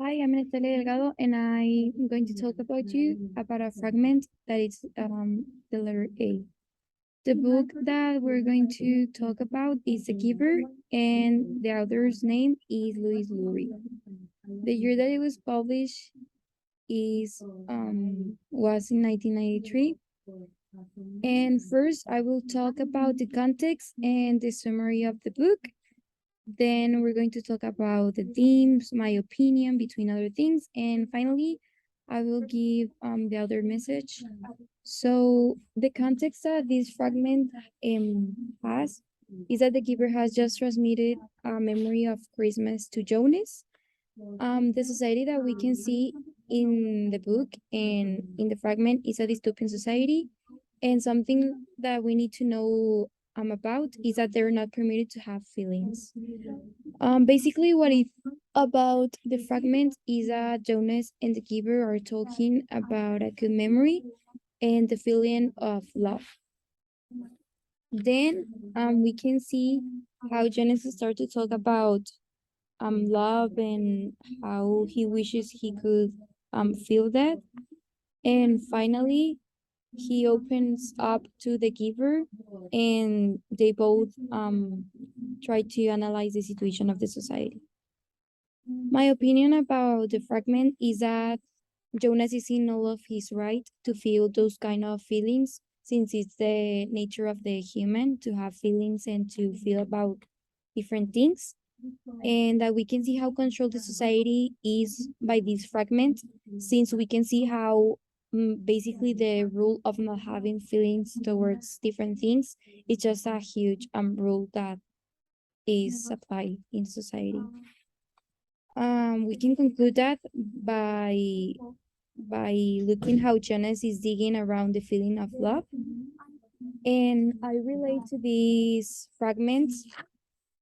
Hi, I'm Natalia Delgado, and I'm going to talk about you about a fragment that is the letter A. The book that we're going to talk about is The Giver, and the author's name is Louis Lurie. The year that it was published is was in 1993. And first, I will talk about the context and the summary of the book. Then we're going to talk about the themes, my opinion, between other things. And finally, I will give the other message. So the context that this fragment has is that the giver has just transmitted a memory of Christmas to Jonas. The society that we can see in the book and in the fragment is a dystopian society. And something that we need to know about is that they're not permitted to have feelings. Basically, what it about the fragment is that Jonas and the giver are talking about a good memory and the feeling of love. Then we can see how Jonas starts to talk about love and how he wishes he could feel that. And finally, he opens up to the giver and they both try to analyze the situation of the society. My opinion about the fragment is that Jonas is in all of his right to feel those kind of feelings since it's the nature of the human to have feelings and to feel about different things. And that we can see how controlled the society is by this fragment since we can see how basically the rule of not having feelings towards different things is just a huge rule that is applied in society. We can conclude that by looking how Jonas is digging around the feeling of love. And I relate to these fragments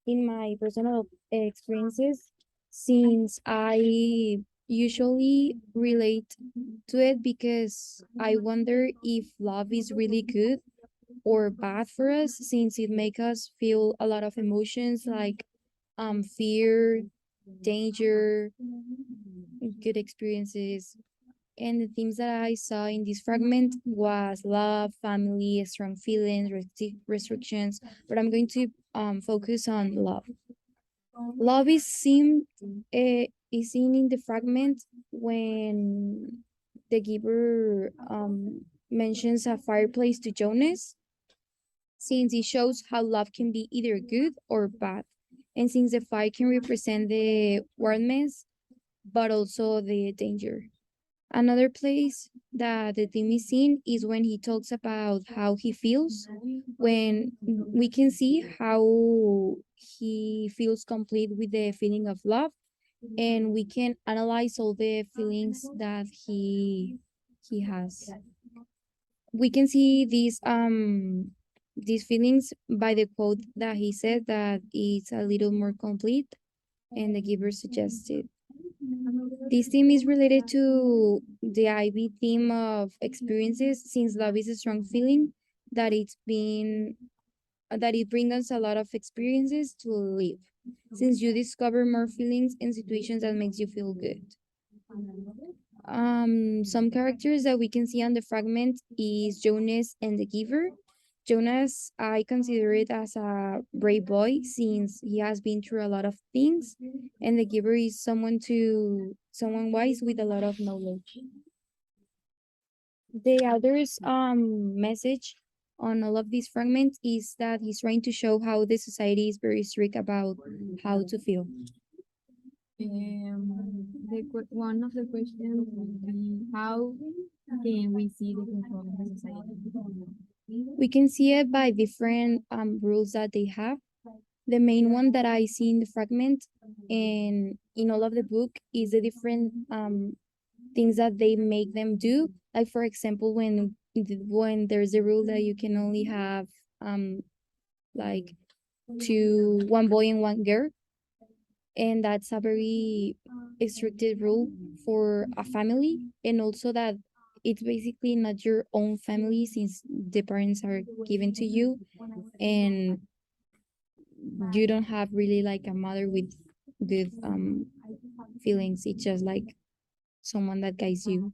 in my personal experiences since I usually relate to it because I wonder if love is really good or bad for us since it makes us feel a lot of emotions like fear, danger, good experiences. And the themes that I saw in this fragment was love, family, strong feelings, restrictions. But I'm going to focus on love. Love is seen in the fragment when the giver mentions a fireplace to Jonas, since it shows how love can be either good or bad, and since the fire can represent the warmth, but also the danger. Another place that the theme is seen is when he talks about how he feels, when we can see how he feels complete with the feeling of love, and we can analyze all the feelings that he has. We can see these feelings by the quote that he said that it's a little more complete, and the giver suggested. This theme is related to the IB theme of experiences, since love is a strong feeling that it brings us a lot of experiences to live. Since you discover more feelings and situations that makes you feel good. Some characters that we can see on the fragment is Jonas and the giver. Jonas, I consider it as a brave boy since he has been through a lot of things, and the giver is someone wise with a lot of knowledge. The other's message on all of these fragments is that he's trying to show how the society is very strict about how to feel. One of the questions would be how can we see the control in the society? We can see it by different rules that they have. The main one that I see in the fragment and in all of the book is the different things that they make them do. Like for example, when there's a rule that you can only have like one boy and one girl, and that's a very restricted rule for a family, and also that it's basically not your own family since the parents are given to you and you don't have really like a mother with good feelings. It's just like someone that guides you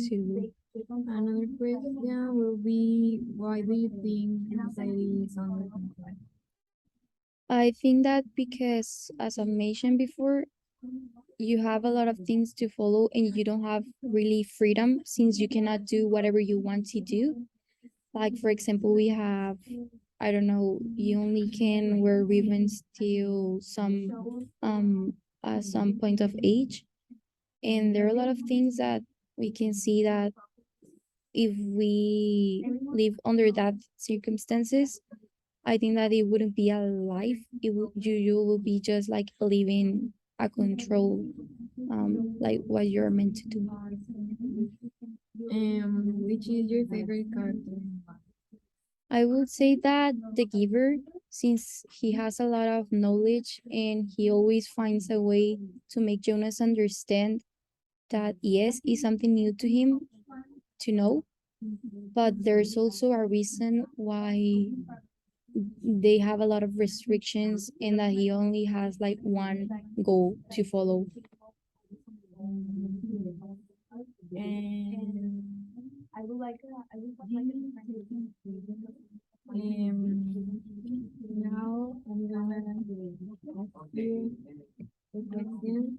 to. Another question will be, why do you think society is under control? I think that because, as I mentioned before, you have a lot of things to follow and you don't have really freedom since you cannot do whatever you want to do. Like, for example, we have, I don't know, you only can wear ribbons till some point of age. And there are a lot of things that we can see that if we live under that circumstances, I think that it wouldn't be a life. You will be just like living a control, like what you're meant to do. Which is your favorite character? I would say that the giver, since he has a lot of knowledge and he always finds a way to make Jonas understand that yes, is something new to him to know, but there's also a reason why they have a lot of restrictions and that he only has like one goal to follow. And now I'm gonna ask you a question.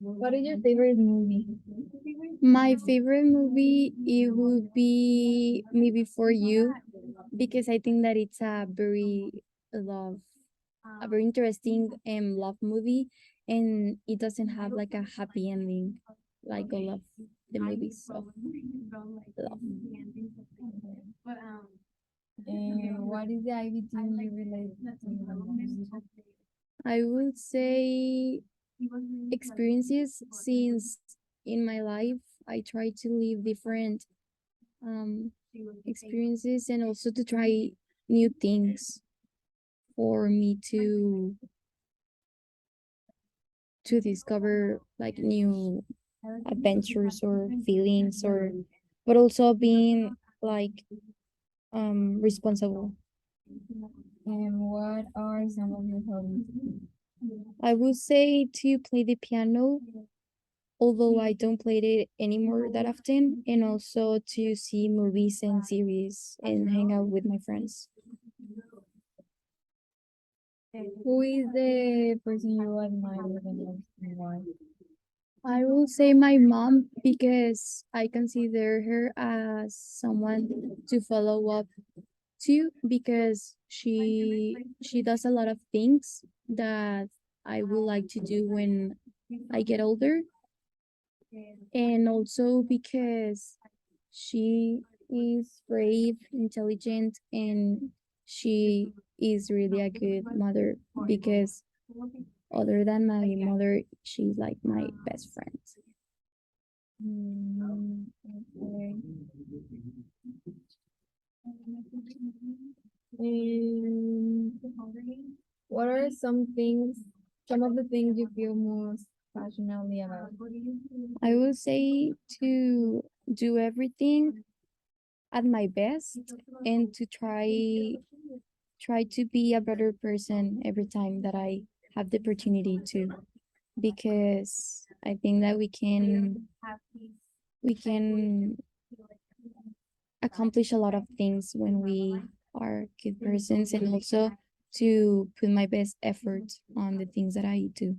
What is your favorite movie? My favorite movie it would be maybe For You because I think that it's love a very interesting love movie and it doesn't have like a happy ending like all of the movies of love. And what is the IB team you relate to the most? I would say experiences since in my life I try to live different um experiences and also to try new things for me to discover like new adventures or feelings or but also being like responsible. And what are some of your hobbies? I would say to play the piano, although I don't play it anymore that often, and also to see movies and series and hang out with my friends. Who is the person you admire the most and why? I will say my mom because I consider her as someone to follow up to because she does a lot of things that I would like to do when I get older, and also because she is brave, intelligent, and she is really a good mother because other than my mother, she's like my best friend. Okay. And what are some of the things you feel most passionately about? I would say to do everything at my best and to try to be a better person every time that I have the opportunity to because I think that we can accomplish a lot of things when we are good persons and also to put my best effort on the things that I do.